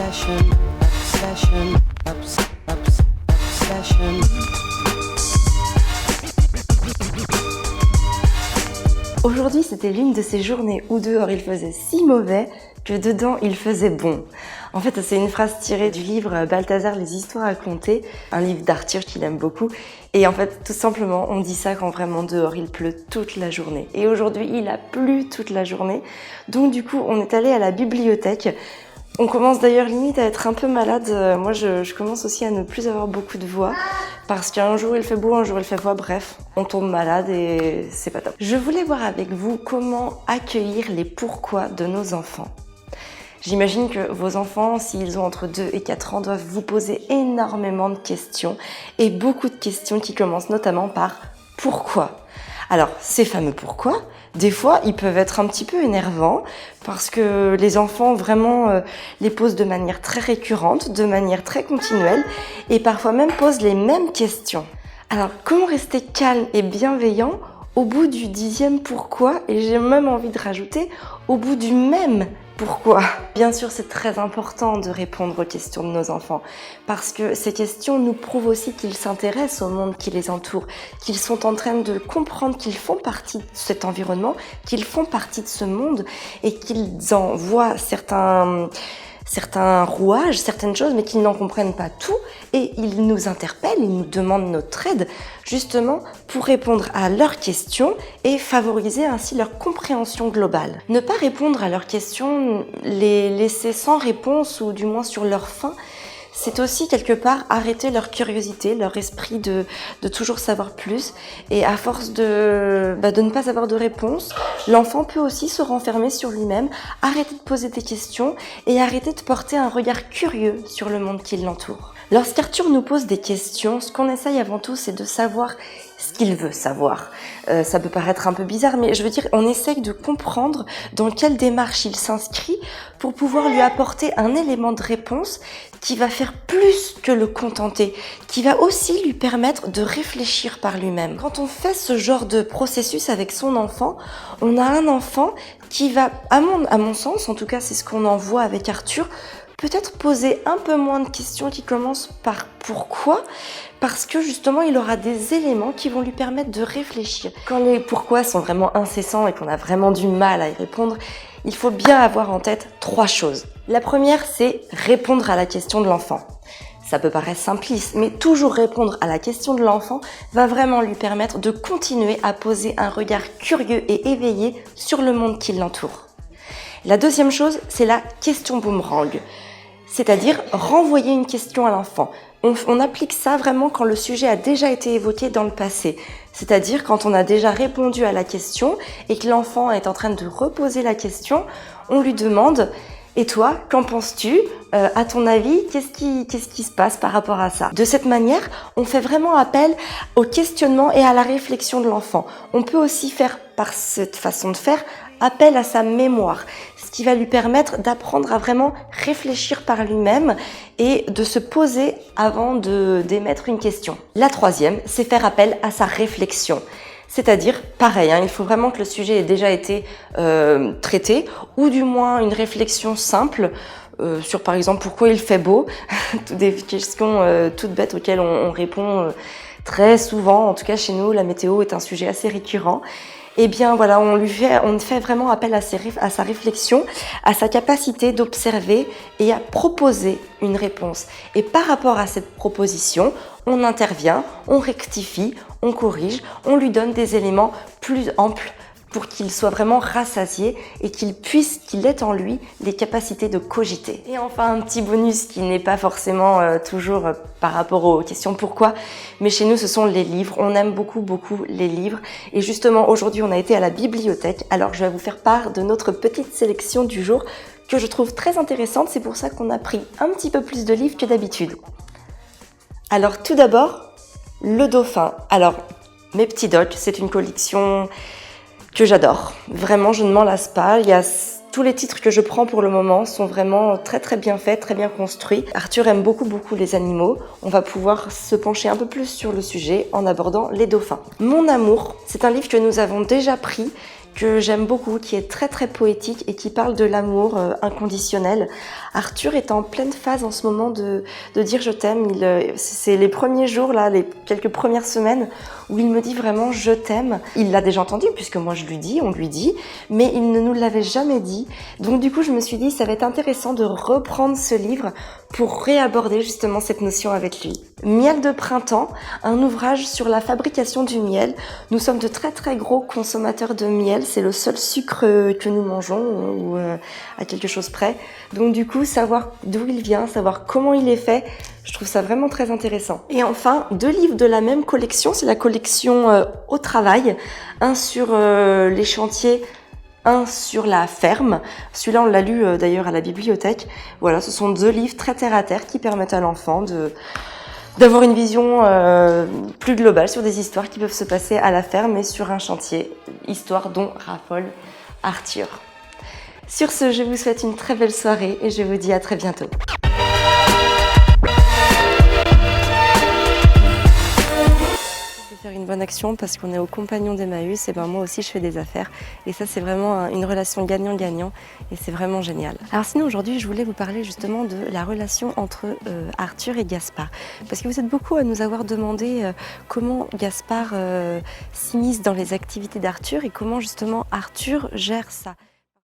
obsession, obsession, obsession. Aujourd'hui, c'était l'une de ces journées où dehors il faisait si mauvais que dedans il faisait bon. En fait, c'est une phrase tirée du livre Balthazar, les histoires à conter, un livre d'Arthur qu'il aime beaucoup. Et en fait, tout simplement, on dit ça quand vraiment dehors il pleut toute la journée. Et aujourd'hui, il a plu toute la journée. Donc du coup, on est allé à la bibliothèque. On commence d'ailleurs limite à être un peu malade. Moi, je commence aussi à ne plus avoir beaucoup de voix parce qu'un jour il fait beau, un jour il fait froid. Bref, on tombe malade et c'est pas top. Je voulais voir avec vous comment accueillir les pourquoi de nos enfants. J'imagine que vos enfants, s'ils ont entre 2 et 4 ans, doivent vous poser énormément de questions et beaucoup de questions qui commencent notamment par « pourquoi ?» Alors, ces fameux « pourquoi ?» des fois, ils peuvent être un petit peu énervants parce que les enfants vraiment les posent de manière très récurrente, de manière très continuelle et parfois même posent les mêmes questions. Alors, comment rester calme et bienveillant au bout du 10e « pourquoi ?» et j'ai même envie de rajouter au bout du même pourquoi? Bien sûr, c'est très important de répondre aux questions de nos enfants parce que ces questions nous prouvent aussi qu'ils s'intéressent au monde qui les entoure, qu'ils sont en train de comprendre qu'ils font partie de cet environnement, qu'ils font partie de ce monde et qu'ils en voient certains rouages, certaines choses, mais qu'ils n'en comprennent pas tout et ils nous interpellent, ils nous demandent notre aide justement pour répondre à leurs questions et favoriser ainsi leur compréhension globale. Ne pas répondre à leurs questions, les laisser sans réponse ou du moins sur leur faim, c'est aussi quelque part arrêter leur curiosité, leur esprit de toujours savoir plus. Et à force de ne pas avoir de réponse, l'enfant peut aussi se renfermer sur lui-même, arrêter de poser des questions et arrêter de porter un regard curieux sur le monde qui l'entoure. Lorsqu'Arthur nous pose des questions, ce qu'on essaye avant tout, c'est de savoir ce qu'il veut savoir. Ça peut paraître un peu bizarre, mais je veux dire, on essaye de comprendre dans quelle démarche il s'inscrit pour pouvoir lui apporter un élément de réponse qui va faire plus que le contenter, qui va aussi lui permettre de réfléchir par lui-même. Quand on fait ce genre de processus avec son enfant, on a un enfant qui va, à mon sens, en tout cas c'est ce qu'on en voit avec Arthur, peut-être poser un peu moins de questions qui commencent par pourquoi, parce que justement il aura des éléments qui vont lui permettre de réfléchir. Quand les pourquoi sont vraiment incessants et qu'on a vraiment du mal à y répondre, il faut bien avoir en tête 3 choses. La première, c'est répondre à la question de l'enfant. Ça peut paraître simpliste, mais toujours répondre à la question de l'enfant va vraiment lui permettre de continuer à poser un regard curieux et éveillé sur le monde qui l'entoure. La deuxième chose, c'est la question boomerang, c'est-à-dire renvoyer une question à l'enfant. On applique ça vraiment quand le sujet a déjà été évoqué dans le passé, c'est-à-dire quand on a déjà répondu à la question et que l'enfant est en train de reposer la question, on lui demande « Et toi, qu'en penses-tu ? À ton avis, qu'est-ce qui se passe par rapport à ça ?» De cette manière, on fait vraiment appel au questionnement et à la réflexion de l'enfant. On peut aussi faire, par cette façon de faire, appel à sa mémoire, ce qui va lui permettre d'apprendre à vraiment réfléchir par lui-même et de se poser avant d'émettre une question. La troisième, c'est faire appel à sa réflexion. C'est-à-dire, pareil, il faut vraiment que le sujet ait déjà été traité, ou du moins une réflexion simple sur, par exemple, pourquoi il fait beau, des questions toutes bêtes auxquelles on répond très souvent. En tout cas, chez nous, la météo est un sujet assez récurrent. Eh bien voilà, on fait vraiment appel à sa réflexion, à sa capacité d'observer et à proposer une réponse. Et par rapport à cette proposition, on intervient, on rectifie, on corrige, on lui donne des éléments plus amples pour qu'il soit vraiment rassasié et qu'il ait en lui les capacités de cogiter. Et enfin, un petit bonus qui n'est pas forcément toujours par rapport aux questions pourquoi, mais chez nous, ce sont les livres. On aime beaucoup les livres. Et justement, aujourd'hui, on a été à la bibliothèque. Alors, je vais vous faire part de notre petite sélection du jour que je trouve très intéressante. C'est pour ça qu'on a pris un petit peu plus de livres que d'habitude. Alors, tout d'abord, Le Dauphin. Alors, Mes petits docs, c'est une collection que j'adore. Vraiment, je ne m'en lasse pas. Tous les titres que je prends pour le moment sont vraiment très très bien faits, très bien construits. Arthur aime beaucoup les animaux. On va pouvoir se pencher un peu plus sur le sujet en abordant les dauphins. Mon amour, c'est un livre que nous avons déjà pris, que j'aime beaucoup, qui est très très poétique et qui parle de l'amour inconditionnel. Arthur est en pleine phase en ce moment de dire je t'aime. C'est les premiers jours, là, les quelques premières semaines où il me dit vraiment je t'aime. Il l'a déjà entendu puisque moi je lui dis, on lui dit, mais il ne nous l'avait jamais dit. Donc du coup je me suis dit ça va être intéressant de reprendre ce livre pour réaborder justement cette notion avec lui. Miel de printemps, un ouvrage sur la fabrication du miel. Nous sommes de très très gros consommateurs de miel, c'est le seul sucre que nous mangeons ou à quelque chose près. Donc du coup, savoir d'où il vient, savoir comment il est fait, je trouve ça vraiment très intéressant. Et enfin, 2 livres de la même collection, c'est la collection Au travail, un sur les chantiers, un sur la ferme. Celui-là, on l'a lu d'ailleurs à la bibliothèque. Voilà, ce sont 2 livres très terre à terre qui permettent à l'enfant d'avoir une vision plus globale sur des histoires qui peuvent se passer à la ferme et sur un chantier, histoire dont raffole Arthur. Sur ce, je vous souhaite une très belle soirée et je vous dis à très bientôt. Faire une bonne action parce qu'on est au compagnon d'Emmaüs et ben moi aussi je fais des affaires et ça c'est vraiment une relation gagnant-gagnant et c'est vraiment génial. Alors sinon aujourd'hui je voulais vous parler justement de la relation entre Arthur et Gaspard parce que vous êtes beaucoup à nous avoir demandé comment Gaspard s'immisce dans les activités d'Arthur et comment justement Arthur gère ça.